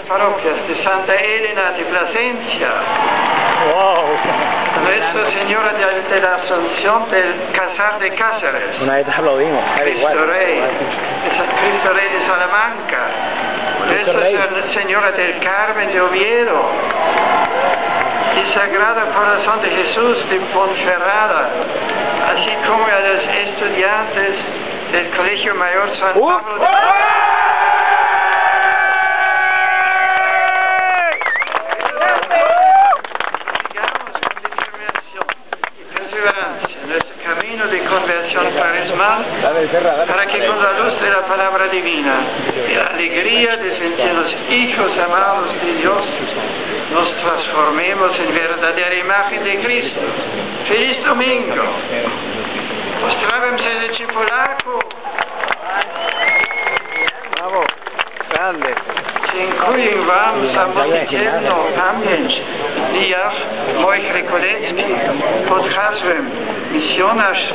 Parroquias de Santa Elena de Plasencia, Wow. Nuestra Señora de la Asunción del Casar de Cáceres, Una vez aplaudimos, era igual. Cristo Rey de Salamanca, Nuestra Señora del Carmen de Oviedo, y Sagrado Corazón de Jesús de Ponferrada, así como a los estudiantes del Colegio Mayor San Pablo de nuestro camino de conversión carismal, para que con la luz de la palabra divina y la alegría de sentirnos hijos amados de Dios, nos transformemos en verdadera imagen de Cristo. ¡Feliz domingo! Pozdrawiam serdecznie Polaków! Bravo, grande. Dziękuję Wam za modlitewną pamięć dniach moich rekolekcji pod hasłem Misjonarz